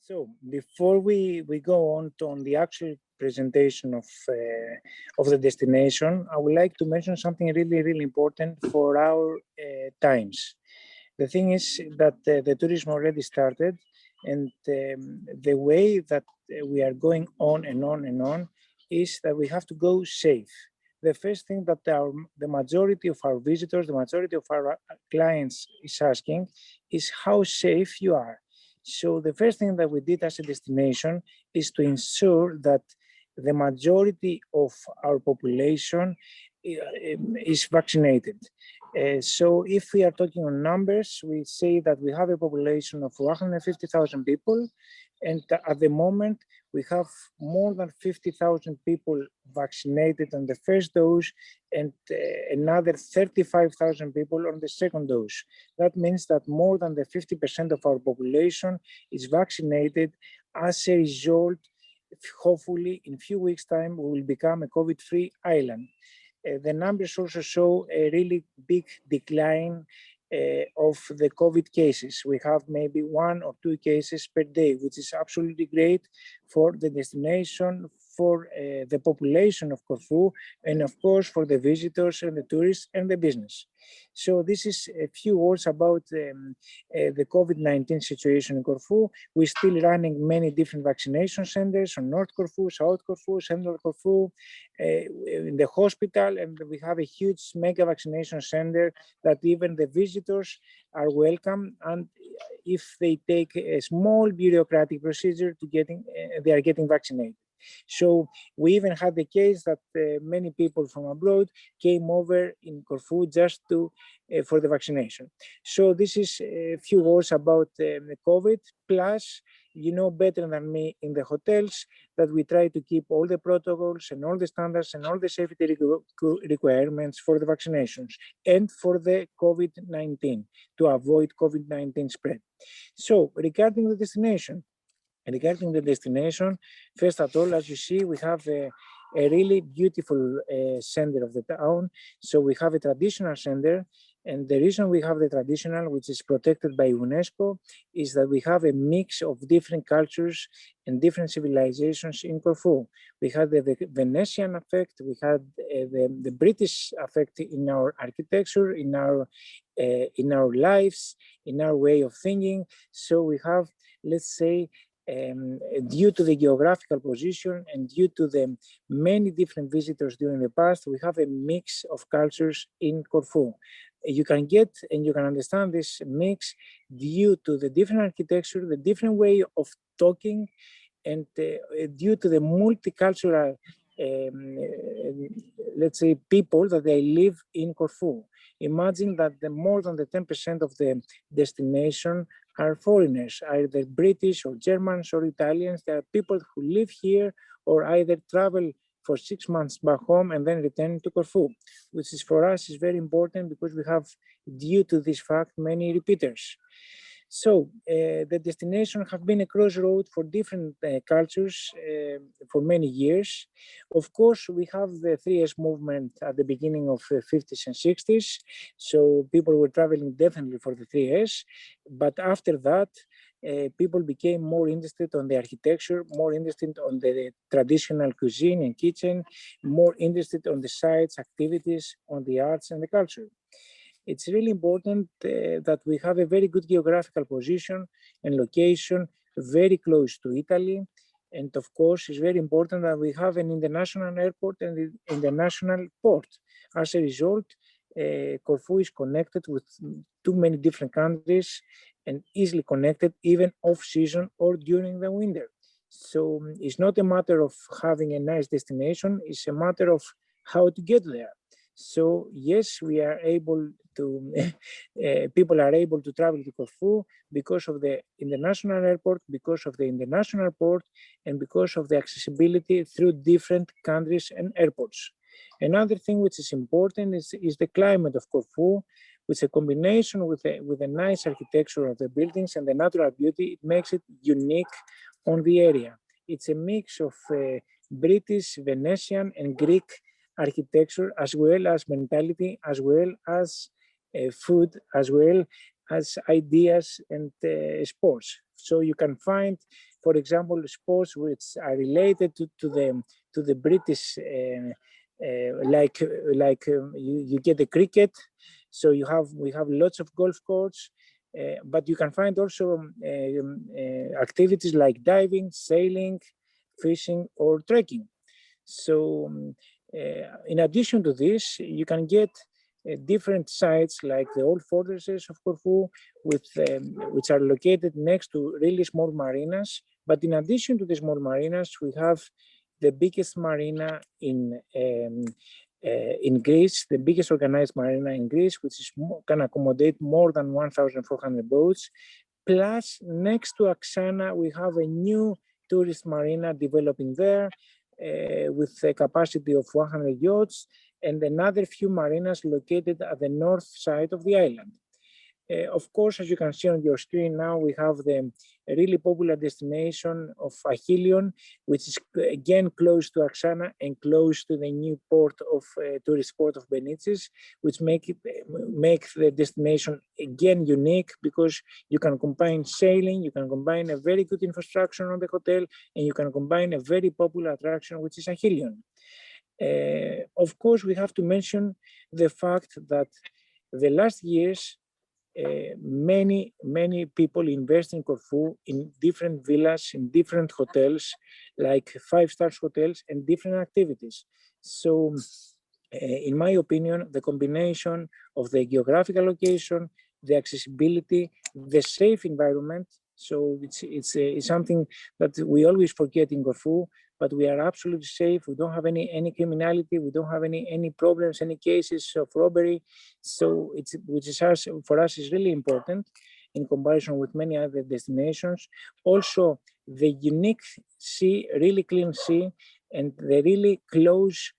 So before we go on the actual presentation of the destination, I would like to mention something really important for our times. The thing is that the tourism already started, and the way that we are going on and on and on is that we have to go safe. The first thing that the majority of our visitors, the majority of our clients is asking is how safe you are. So the first thing that we did as a destination is to ensure that the majority of our population is vaccinated. So if we are talking on numbers, we say that we have a population of 150,000 people, and at the moment we have more than 50,000 people vaccinated on the first dose and another 35,000 people on the second dose. That means that more than the 50% of our population is vaccinated. As a result, hopefully in a few weeks' time, we will become a COVID-free island. The numbers also show a really big decline of the COVID cases. We have maybe 1 or 2 cases per day, which is absolutely great for the destination, for the population of Corfu, and of course for the visitors and the tourists and the business. So this is a few words about the COVID-19 situation in Corfu. We're still running many different vaccination centers on North Corfu, South Corfu, Central Corfu, in the hospital, and we have a huge mega vaccination center that even the visitors are welcome, and if they take a small bureaucratic procedure to they are getting vaccinated. So we even had the case that many people from abroad came over in Corfu just for the vaccination. So this is a few words about the COVID. Plus, you know better than me in the hotels that we try to keep all the protocols and all the standards and all the safety requirements for the vaccinations and for the COVID-19 to avoid COVID-19 spread. So regarding the destination, first of all, as you see, we have a really beautiful center of the town. So we have a traditional center, and the reason we have the traditional, which is protected by UNESCO, is that we have a mix of different cultures and different civilizations in Corfu. We had the Venetian effect, we had the British effect in our architecture, in our lives, in our way of thinking. So we have, let's say, due to the geographical position and due to the many different visitors during the past, we have a mix of cultures in Corfu. You can get and you can understand this mix due to the different architecture, the different way of talking, and due to the multicultural, let's say, people that they live in Corfu. Imagine that more than the 10% of the destination are foreigners, either British or Germans or Italians. There are people who live here or either travel for 6 months back home and then return to Corfu, which is for us is very important because we have, due to this fact, many repeaters. So the destination have been a crossroad for different cultures for many years. Of course, we have the 3S movement at the beginning of the 50s and 60s. So people were traveling definitely for the 3S. But after that, people became more interested on the architecture, more interested on the traditional cuisine and kitchen, more interested on the sites, activities, on the arts and the culture. It's really important that we have a very good geographical position and location very close to Italy. And of course, it's very important that we have an international airport and an international port. As a result, Corfu is connected with too many different countries and easily connected even off-season or during the winter. So it's not a matter of having a nice destination, it's a matter of how to get there. So yes, we are able to, people are able to travel to Corfu because of the international airport, because of the international port, and because of the accessibility through different countries and airports. Another thing which is important is the climate of Corfu, which a combination with a nice architecture of the buildings and the natural beauty, it makes it unique on the area. It's a mix of British, Venetian, and Greek architecture, as well as mentality, as well as food, as well as ideas and sports. So you can find, for example, sports which are related to the British, you get the cricket. So we have lots of golf courses, but you can find also activities like diving, sailing, fishing, or trekking. So in addition to this, you can get different sites like the old fortresses of Corfu, which are located next to really small marinas. But in addition to the small marinas, we have the biggest marina in Greece, the biggest organized marina in Greece, which can accommodate more than 1,400 boats. Plus, next to Angsana, we have a new tourist marina developing there with a capacity of 100 yachts and another few marinas located at the north side of the island. Of course, as you can see on your screen now, we have the really popular destination of Achilleion, which is again close to Angsana and close to the new port of tourist port of Benitses, which make the destination again unique because you can combine sailing, you can combine a very good infrastructure on the hotel, and you can combine a very popular attraction, which is Achilleion. Of course, we have to mention the fact that the last years, many people invest in Corfu in different villas, in different hotels, like 5-star hotels and different activities. So in my opinion, the combination of the geographical location, the accessibility, the safe environment, so it's something that we always forget in Corfu, but we are absolutely safe. We don't have any criminality. We don't have any problems, any cases of robbery. So for us is really important in comparison with many other destinations. Also, the unique sea, really clean sea, and the really close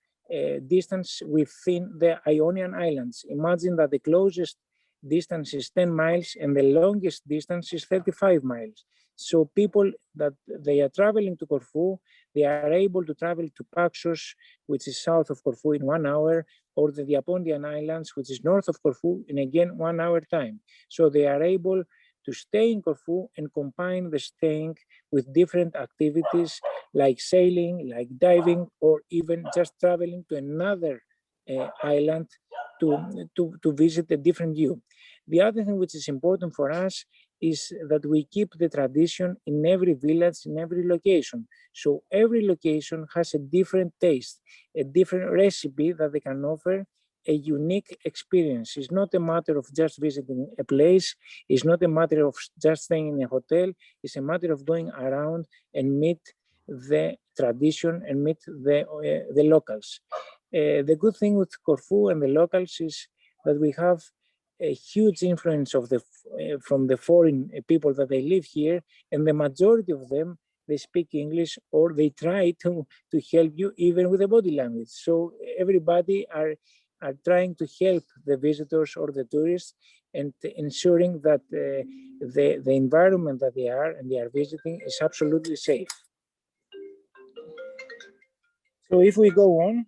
distance within the Ionian Islands. Imagine that the closest distance is 10 miles and the longest distance is 35 miles. So people that they are traveling to Corfu, they are able to travel to Paxos, which is south of Corfu, in 1 hour, or the Diapondian Islands, which is north of Corfu, in again 1 hour time. So they are able to stay in Corfu and combine the staying with different activities like sailing, like diving, or even just traveling to another island to visit a different view. The other thing which is important for us is that we keep the tradition in every village, in every location. So every location has a different taste, a different recipe that they can offer, a unique experience. It's not a matter of just visiting a place. It's not a matter of just staying in a hotel. It's a matter of going around and meet the tradition and meet the locals. The good thing with Corfu and the locals is that we have a huge influence of from the foreign people that they live here, and the majority of them, they speak English, or they try to help you even with the body language. So everybody are trying to help the visitors or the tourists and ensuring that the environment that they are visiting is absolutely safe. So if we go on,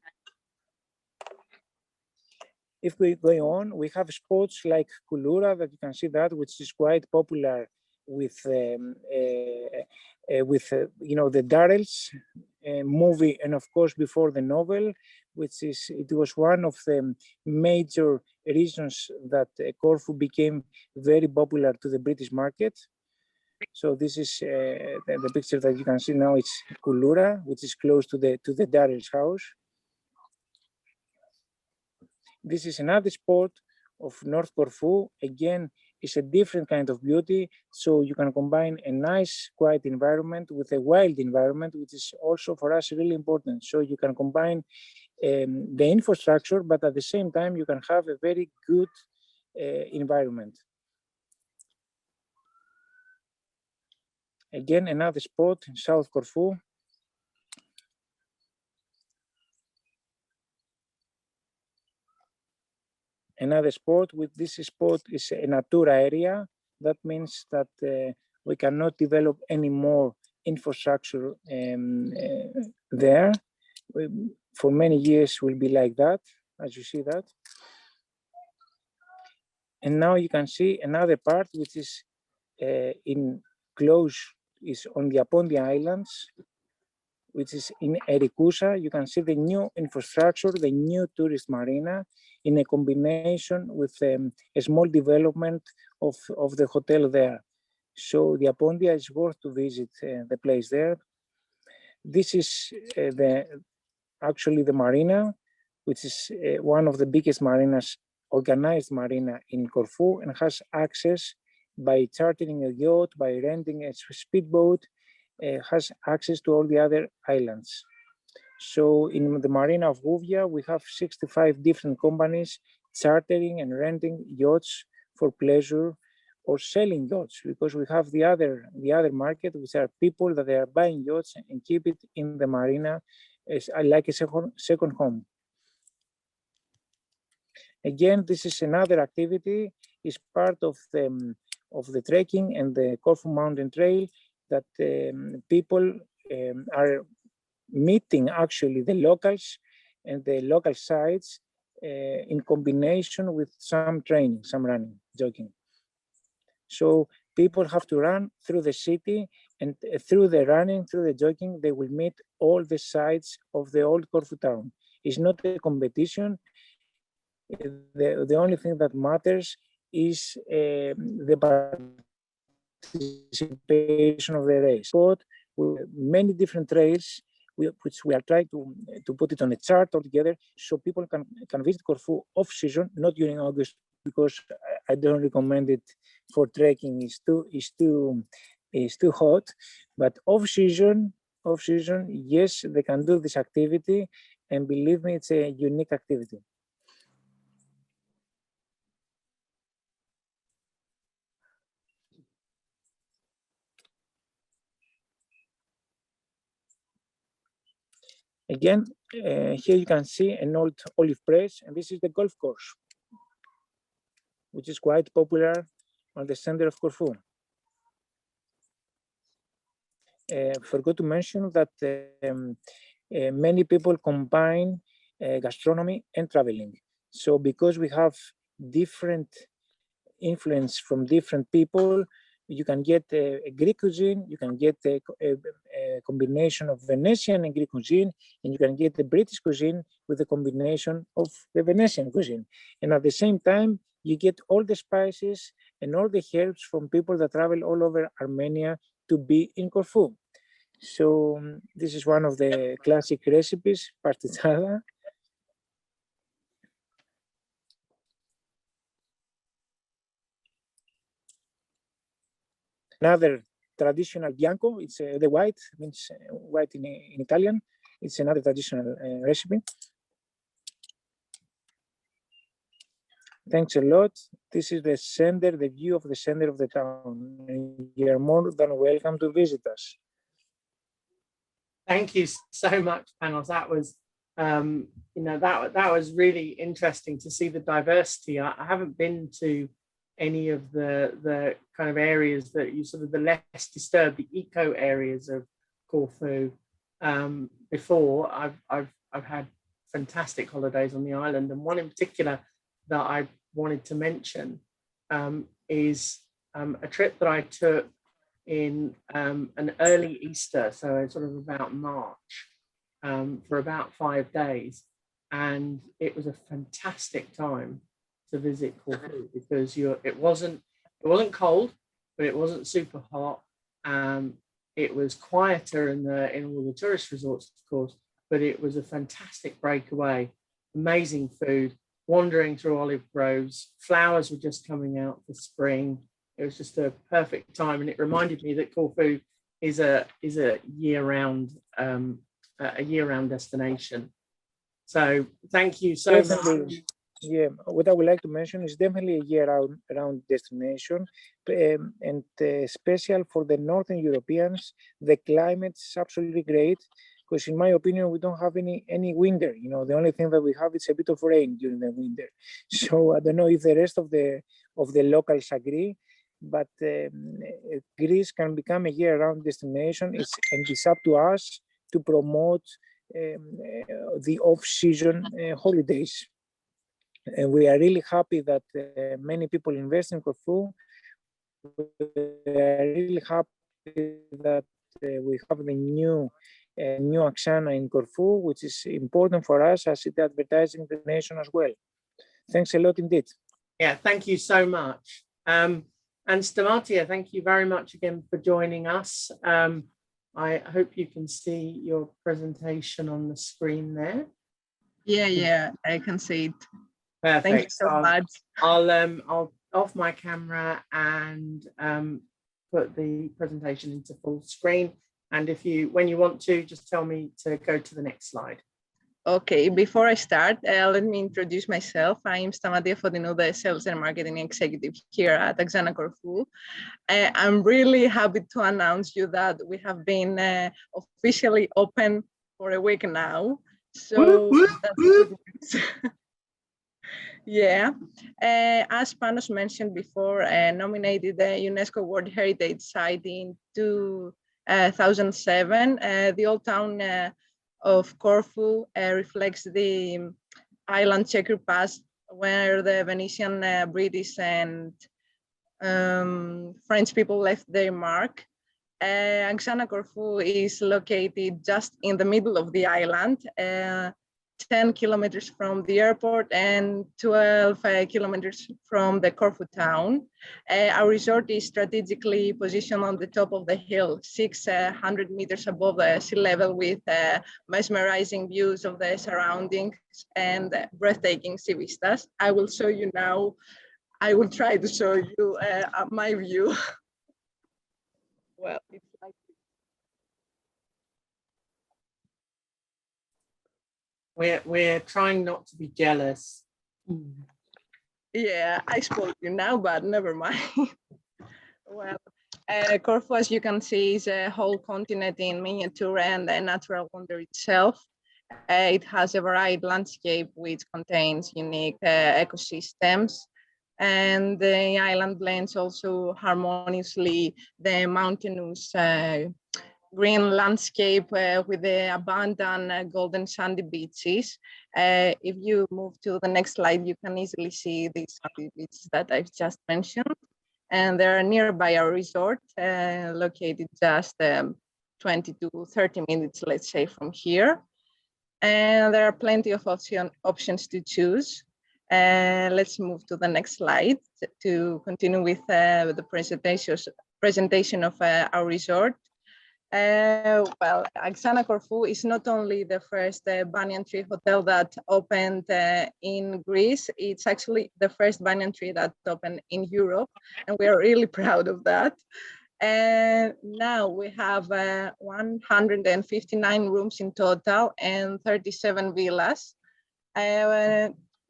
we have spots like Kulura that you can see that, which is quite popular with the Darrells movie, and of course before the novel, it was one of the major reasons that Corfu became very popular to the British market. So this is the picture that you can see now. It's Kulura, which is close to the Darrells house. This is another spot of North Corfu. Again, it's a different kind of beauty. So you can combine a nice, quiet environment with a wild environment, which is also for us really important. So you can combine the infrastructure, but at the same time, you can have a very good environment. Again, another spot in South Corfu. Another spot with this spot is a Natura area. That means that we cannot develop any more infrastructure there. For many years will be like that, as you see that. And now you can see another part which is in close is on the Apondia Islands, which is in Erikusa. You can see the new infrastructure, the new tourist marina, in a combination with a small development of the hotel there. So the Apondia is worth to visit the place there. This is actually the marina, which is one of the biggest marinas, organized marina in Corfu, and has access by chartering a yacht, by renting a speedboat, has access to all the other islands. So in the marina of Gouvia, we have 65 different companies chartering and renting yachts for pleasure, or selling yachts, because we have the other market, which are people that they are buying yachts and keep it in the marina as like a second home. Again, this is another activity, is part of the trekking and the Corfu Mountain Trail, that people are meeting actually the locals and the local sites in combination with some training, some running, jogging. So people have to run through the city, and through the running, through the jogging, they will meet all the sites of the old Corfu town. It's not a competition. The only thing that matters is the participation of the race. But with many different trails, which we are trying to put it on a chart altogether, so people can visit Corfu off season, not during August, because I don't recommend it for trekking. It's too hot. But off season, yes, they can do this activity, and believe me, it's a unique activity. Again, here you can see an old olive press, and this is the golf course, which is quite popular on the center of Corfu. Forgot to mention that many people combine gastronomy and traveling. So because we have different influence from different people, you can get a Greek cuisine, you can get a combination of Venetian and Greek cuisine, and you can get the British cuisine with a combination of the Venetian cuisine. And at the same time, you get all the spices and all the herbs from people that travel all over Armenia to be in Corfu. So this is one of the classic recipes, partichada. Another traditional bianco, it's the white, means white in Italian. It's another traditional recipe. Thanks a lot. This is the center, the view of the center of the town. You're more than welcome to visit us. Thank you so much, Panos. That was, that was really interesting to see the diversity. I haven't been to any of the kind of areas that you sort of the less disturbed, the eco areas of Corfu before. I've had fantastic holidays on the island, and one in particular that I wanted to mention is a trip that I took in an early Easter, so sort of about March, for about 5 days, and it was a fantastic time to visit Corfu, because it wasn't cold, but it wasn't super hot. It was quieter in all the tourist resorts, of course, but it was a fantastic breakaway. Amazing food, wandering through olive groves, flowers were just coming out for spring. It was just a perfect time, and it reminded me that Corfu is a year-round destination. So thank you so much. Yeah, what I would like to mention is definitely a year-round destination, and special for the Northern Europeans. The climate is absolutely great, because in my opinion, we don't have any winter. The only thing that we have is a bit of rain during the winter. So I don't know if the rest of the locals agree, but Greece can become a year-round destination, and it's up to us to promote the off-season holidays. And we are really happy that many people invest in Corfu. We are really happy that we have the new Angsana in Corfu, which is important for us as it advertising the nation as well. Thanks a lot indeed. Yeah, thank you so much. And Stamatia, thank you very much again for joining us. I hope you can see your presentation on the screen there. Yeah, I can see it. Perfect. Thank you so much. I'll off my camera and put the presentation into full screen. And when you want to, just tell me to go to the next slide. Okay, before I start, let me introduce myself. I'm Stamatia, the Sales and Marketing Executive here at Angsana Corfu. I'm really happy to announce you that we have been officially open for a week now. So that's good news. Yeah, as Panos mentioned before, nominated the UNESCO World Heritage Site in 2007, the old town of Corfu reflects the island checkered past where the Venetian, British and French people left their mark. Angsana Corfu is located just in the middle of the island, 10 kilometers from the airport and 12 kilometers from the Corfu town. Our resort is strategically positioned on the top of the hill, 600 meters above the sea level, with mesmerizing views of the surroundings and breathtaking sea vistas. I will show you now. I will try to show you my view. Well, it's like we're trying not to be jealous. Yeah, I spoiled you now, but never mind. Well, Corfu, as you can see, is a whole continent in miniature and a natural wonder itself. It has a varied landscape which contains unique ecosystems, and the island blends also harmoniously the mountainous green landscape with the abundant golden sandy beaches. If you move to the next slide, you can easily see these sandy beaches that I've just mentioned. And they're nearby our resort, located just 20 to 30 minutes, let's say, from here. And there are plenty of options to choose. Let's move to the next slide to continue with the presentation of our resort. Well, Angsana Corfu is not only the first banyan tree hotel that opened in Greece, it's actually the first banyan tree that opened in Europe, and we are really proud of that. And now we have 159 rooms in total and 37 villas.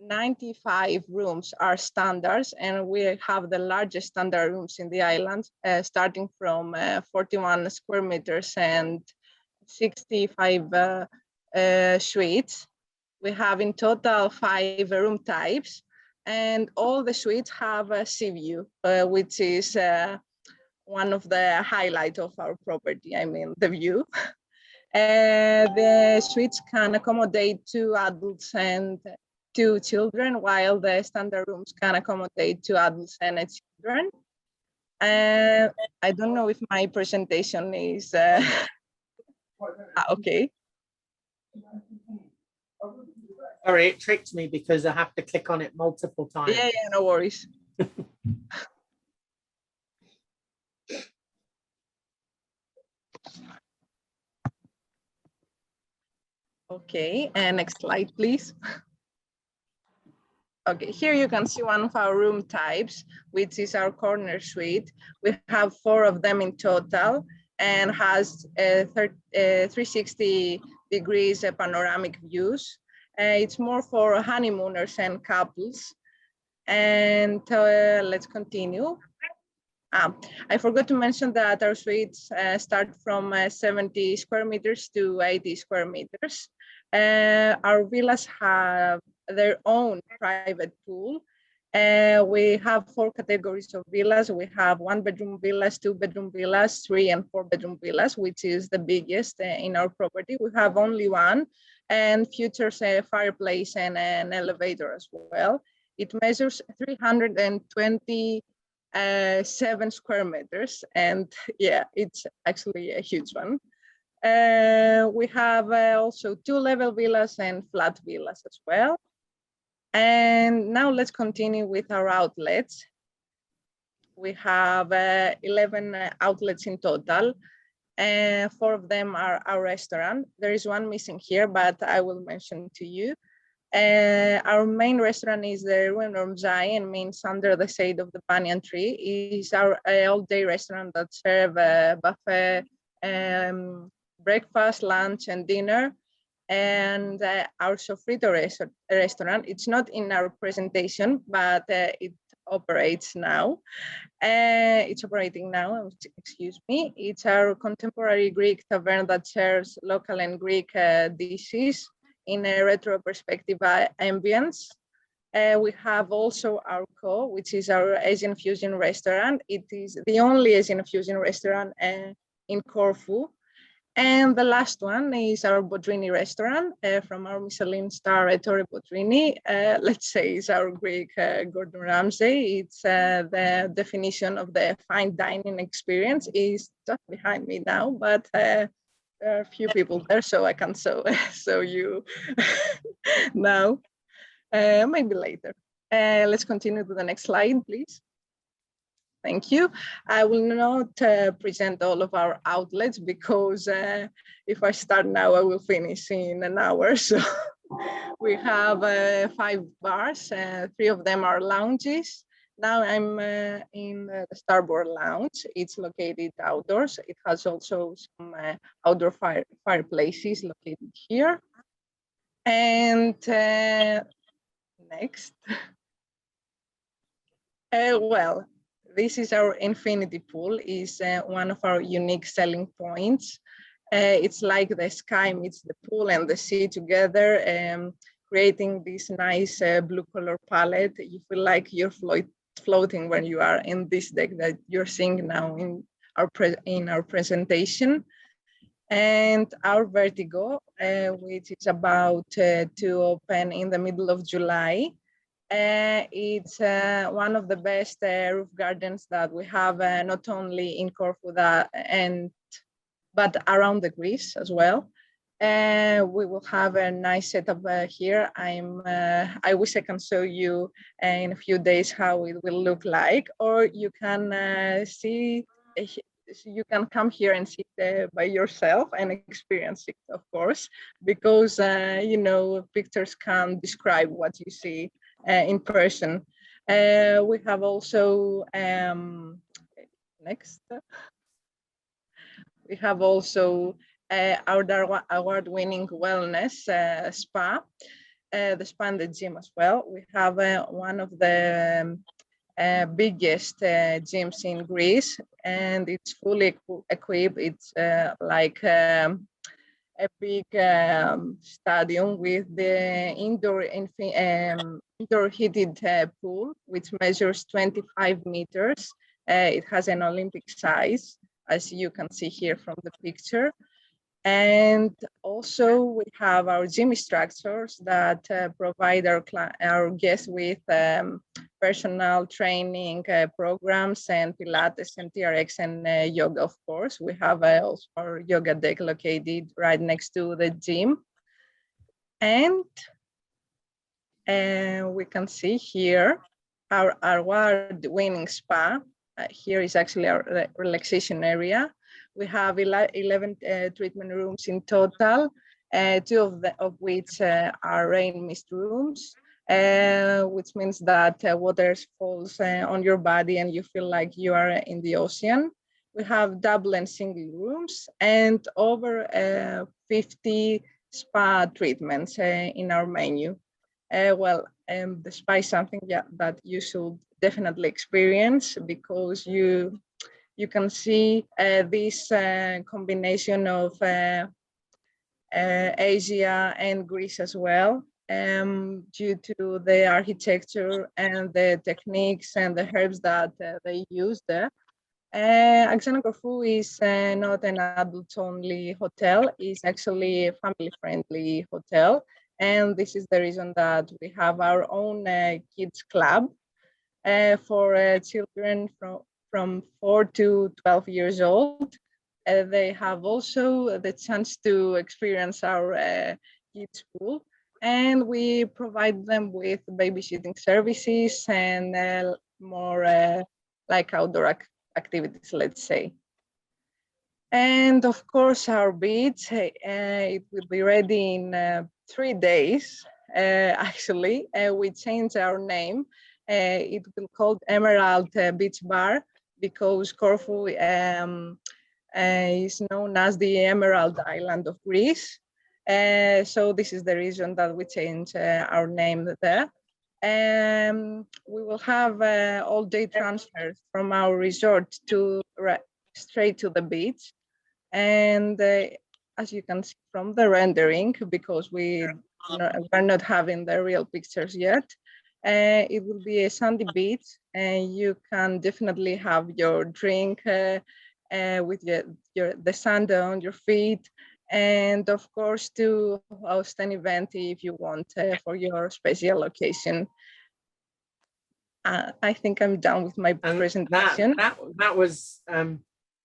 95 rooms are standards, and we have the largest standard rooms in the island, starting from 41 square meters and 65 suites. We have in total 5 room types, and all the suites have a sea view, which is one of the highlights of our property, I mean, the view. The suites can accommodate 2 adults and 2 children, while the standard rooms can accommodate 2 adults and a children. I don't know if my presentation is okay. Sorry, it tricked me because I have to click on it multiple times. Yeah, no worries. Okay, and next slide, please. Okay, here you can see one of our room types, which is our corner suite. We have 4 of them in total and has 360 degrees panoramic views. It's more for honeymooners and couples. And let's continue. I forgot to mention that our suites start from 70 square meters to 80 square meters. Our villas have their own private pool. We have 4 categories of villas. We have 1-bedroom villas, 2-bedroom villas, 3 and 4-bedroom villas, which is the biggest in our property. We have only 1 and features a fireplace and an elevator as well. It measures 320 7 square meters. And yeah, it's actually a huge one. We have also 2-level villas and flat villas as well. And now let's continue with our outlets. We have 11 outlets in total. 4 of them are our restaurant. There is one missing here, but I will mention to you. Our main restaurant is the Ruin Romzai, and means under the shade of the banyan tree. Is our all-day restaurant that serve buffet, breakfast, lunch, and dinner. And our sofrito restaurant, it's not in our presentation, but it operates now. It's operating now, excuse me. It's our contemporary Greek tavern that serves local and Greek dishes in a retro perspective ambience. We have also our which is our Asian fusion restaurant. It is the only Asian fusion restaurant in Corfu. And the last one is our Bodrini restaurant from our Michelin star Ettore Bodrini. Let's say it's our Greek Gordon Ramsay. It's the definition of the fine dining experience. Is just behind me now, but there are a few people there, so I can show you now, maybe later. Let's continue to the next slide, please. Thank you. I will not present all of our outlets because if I start now, I will finish in an hour. So we have 5 bars, 3 of them are lounges. Now I'm in the Starboard Lounge. It's located outdoors. It has also some outdoor fireplaces located here. And next. Well, this is our infinity pool, is one of our unique selling points. It's like the sky meets the pool and the sea together, creating this nice blue color palette. You feel like you're floating when you are in this deck that you're seeing now in our presentation. And our Vertigo, which is about to open in the middle of July. It's one of the best roof gardens that we have, not only in Corfu but around the Greece as well. We will have a nice setup here. I wish I can show you in a few days how it will look like, or you can see. You can come here and sit by yourself and experience it, of course, because you know, pictures can't describe what you see in person. We have also next. We have also our award-winning wellness spa, the spa and the gym as well. We have one of the biggest gyms in Greece, and it's fully equipped. It's like a big stadium with the indoor heated pool, which measures 25 meters. It has an Olympic size, as you can see here from the picture. And also we have our gym instructors that provide our guests with personal training programs and Pilates and TRX and yoga, of course. We have also our yoga deck located right next to the gym. And we can see here our award-winning spa. Here is actually our relaxation area. We have 11 treatment rooms in total, 2 of which are rain mist rooms, which means that water falls on your body and you feel like you are in the ocean. We have double and single rooms and over 50 spa treatments in our menu. The spa is something that you should definitely experience, because you can see this combination of Asia and Greece as well, due to the architecture and the techniques and the herbs that they use there. Angsana Corfu is not an adult-only hotel. It's actually a family-friendly hotel. And this is the reason that we have our own kids club. for children from 4 to 12 years old. They have also the chance to experience our kids pool, and we provide them with babysitting services and more like outdoor activities, let's say. And of course, our beach, it will be ready in 3 days. Actually, we changed our name. It will be called Emerald Beach Bar because Corfu is known as the Emerald Island of Greece. So this is the reason that we changed our name there. We will have all-day transfers from our resort to straight to the beach. And as you can see from the rendering, because we're not having the real pictures yet, it will be a sandy beach, and you can definitely have your drink with the sand on your feet, and of course to host an event if you want for your special occasion. I think I'm done with my presentation. That was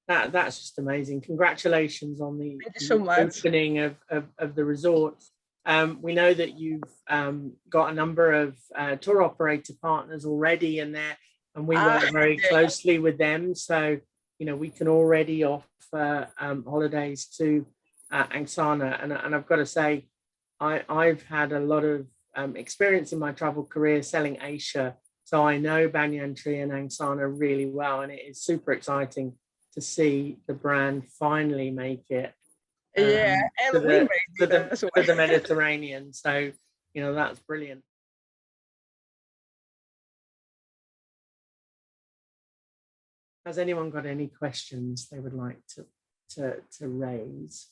that's just amazing. Congratulations on the opening of the resort. We know that you've got a number of tour operator partners already in there, and we work very closely with them. So, we can already offer holidays to Angsana. And I've got to say, I've had a lot of experience in my travel career selling Asia. So I know Banyan Tree and Angsana really well, and it is super exciting to see the brand finally make it to the Mediterranean. So, that's brilliant. Has anyone got any questions they would like to raise?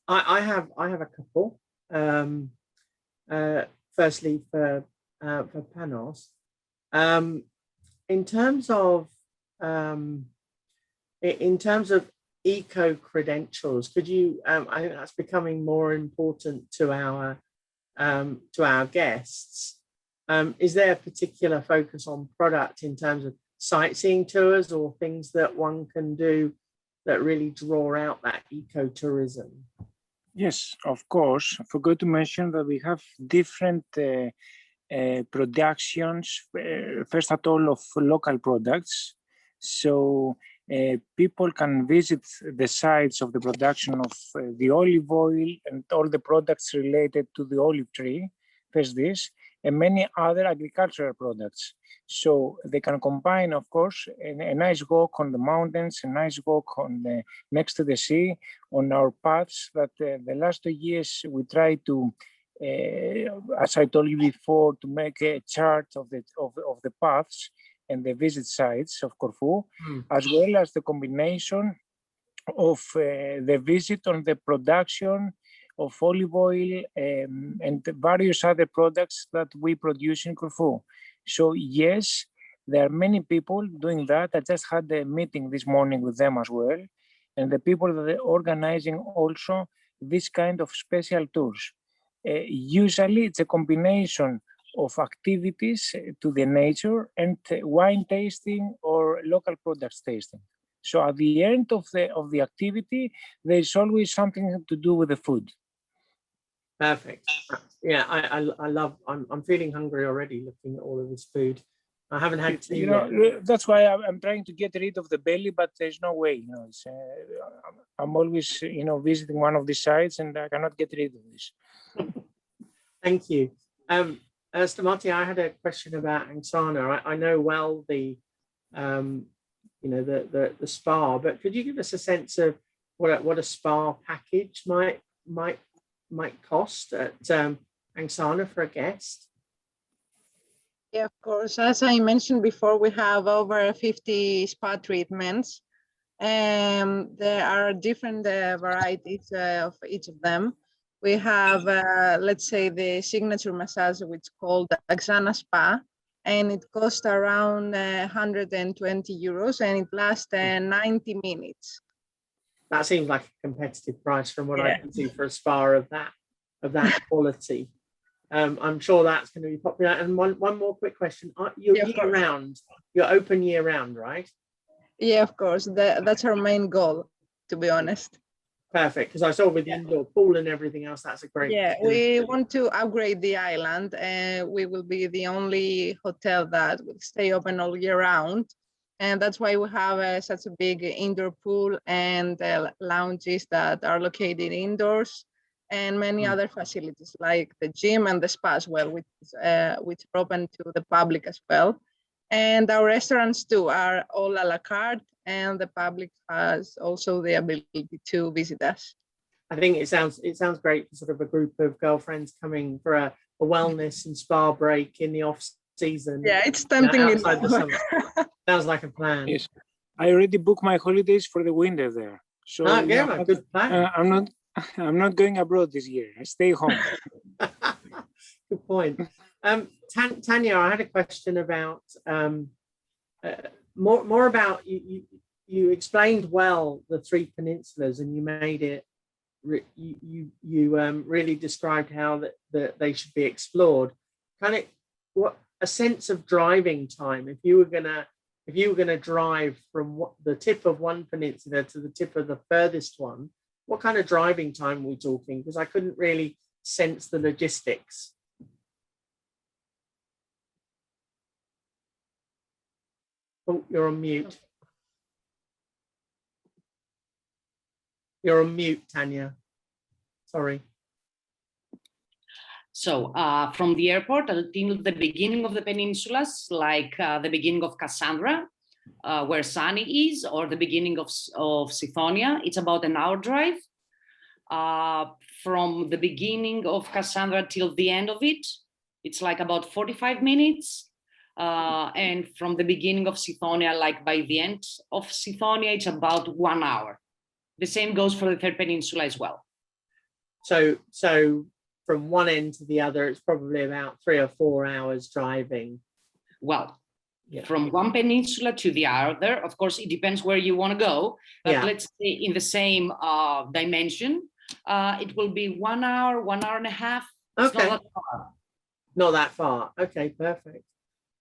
I have a couple. Firstly, for Panos, in terms of eco credentials, could you? I think that's becoming more important to our guests. Is there a particular focus on product in terms of sightseeing tours or things that one can do that really draw out that ecotourism? Yes, of course. I forgot to mention that we have different productions, first of all, of local products. So people can visit the sites of the production of the olive oil and all the products related to the olive tree, first this, and many other agricultural products. So they can combine, of course, a nice walk on the mountains, a nice walk on next to the sea, on our paths that the last 2 years we try to, as I told you before, to make a chart of the paths and the visit sites of Corfu, as well as the combination of the visit on the production of olive oil and various other products that we produce in Corfu. So yes, there are many people doing that. I just had a meeting this morning with them as well. And the people that are organizing also this kind of special tours. Usually it's a combination of activities to the nature and wine tasting or local products tasting. So at the end of the activity, there's always something to do with the food. Perfect. Yeah, I love. I'm feeling hungry already looking at all of this food. I haven't had tea yet. That's why I'm trying to get rid of the belly, but there's no way. I'm always visiting one of these sites, and I cannot get rid of this. Thank you. Stamatia, I had a question about Angsana. I know well the spa, but could you give us a sense of what a spa package might cost at Angsana for a guest? Yeah, of course. As I mentioned before, we have over 50 spa treatments. There are different varieties of each of them. We have, let's say, the signature massage, which is called Angsana Spa, and it costs around 120 euros, and it lasts 90 minutes. That seems like a competitive price from what I can see for a spa of that quality. I'm sure that's going to be popular. And one more quick question: you're year round? You're open year round, right? Yeah, of course. That's our main goal, to be honest. Perfect, because I saw with the indoor pool and everything else, that's a great. Yeah, we want to upgrade the island, and we will be the only hotel that will stay open all year round. And that's why we have such a big indoor pool and lounges that are located indoors, and many other facilities like the gym and the spa as well, which are open to the public as well. And our restaurants too are all a la carte, and the public has also the ability to visit us. I think it sounds great for sort of a group of girlfriends coming for a wellness and spa break in the off season. Yeah, it's tempting outside the summer. Sounds like a plan. Yes, I already booked my holidays for the winter there. So yeah, good plan. I'm not going abroad this year. I stay home. Good point. Tanya, I had a question about more about you explained well the three peninsulas, and you made it. You really described how that they should be explored. Kind of what a sense of driving time. If you were gonna drive from the tip of one peninsula to the tip of the furthest one, what kind of driving time are we talking? Because I couldn't really sense the logistics. Oh, you're on mute. You're on mute, Tanya. Sorry. So from the airport until the beginning of the peninsulas, like the beginning of Cassandra, where Sunny is, or the beginning of Sithonia, it's about an hour drive. From the beginning of Cassandra till the end of it, it's like about 45 minutes. And from the beginning of Sithonia, like by the end of Sithonia, it's about 1 hour. The same goes for the third peninsula as well. So from one end to the other, it's probably about 3 or 4 hours driving. Well, yeah. From one peninsula to the other, of course, it depends where you want to go. But let's say in the same dimension, it will be 1 hour, 1 hour and a half. It's okay. Not that far. Not that far. Okay, perfect.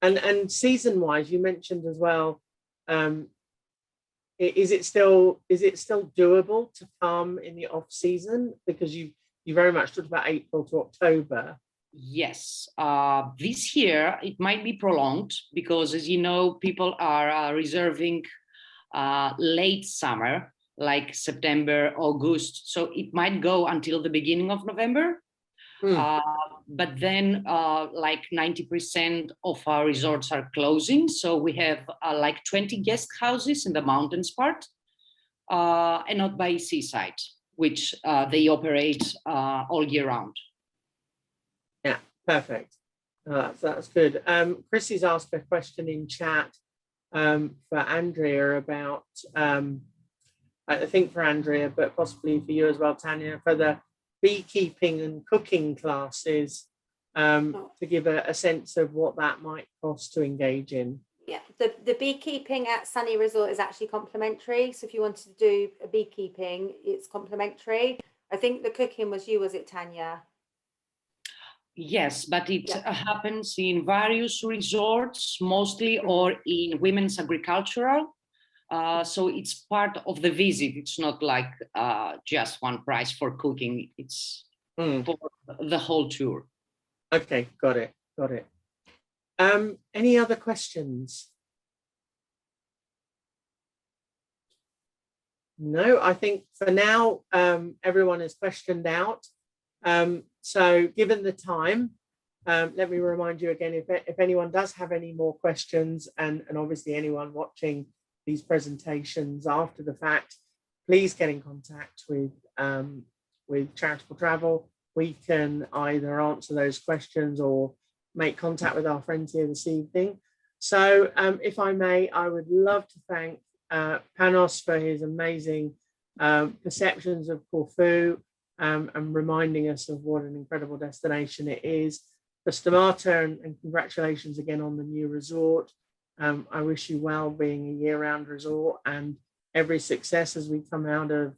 And season-wise, you mentioned as well. Is it still doable to come in the off season, because you very much talked about April to October? Yes, this year it might be prolonged because, as you know, people are reserving late summer, like September, August. So it might go until the beginning of November. But then like 90% of our resorts are closing. So we have like 20 guest houses in the mountains part and not by seaside, which they operate all year round. Yeah, perfect. That's good. Chrissy's asked a question in chat for Andrea about, I think for Andrea, but possibly for you as well, Tanya, for the beekeeping and cooking classes, to give a sense of what that might cost to engage in. Yeah, the beekeeping at Sunny Resort is actually complimentary. So if you wanted to do a beekeeping, it's complimentary. I think the cooking was it, Tanya? Yes, but it happens in various resorts, mostly, or in women's agricultural. So it's part of the visit. It's not like just one price for cooking. It's for the whole tour. Okay, got it. Any other questions? No, I think for now, everyone is questioned out. So given the time, let me remind you again, if anyone does have any more questions, and obviously anyone watching these presentations after the fact, please get in contact with Charitable Travel. We can either answer those questions or make contact with our friends here this evening. So if I may, I would love to thank Panos for his amazing perceptions of Corfu and reminding us of what an incredible destination it is. For Stamatia, and congratulations again on the new resort. I wish you well being a year-round resort, and every success as we come out of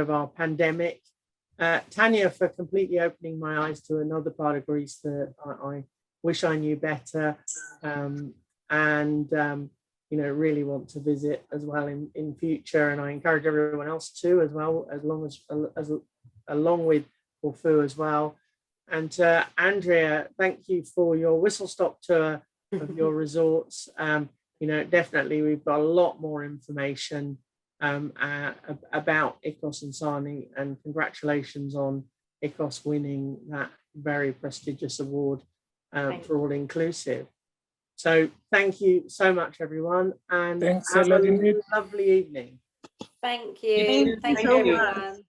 our pandemic. Tanya, for completely opening my eyes to another part of Greece that I wish I knew better, you know, really want to visit as well in future. And I encourage everyone else to as well, along with Corfu as well. And Andrea, thank you for your whistle stop tour of your resorts. You know, definitely we've got a lot more information about Ikos and Sani, and congratulations on Ikos winning that very prestigious award for all inclusive. So thank you so much, everyone, and Thanks have a lot a indeed. lovely evening. Thank you. Thank you, everyone.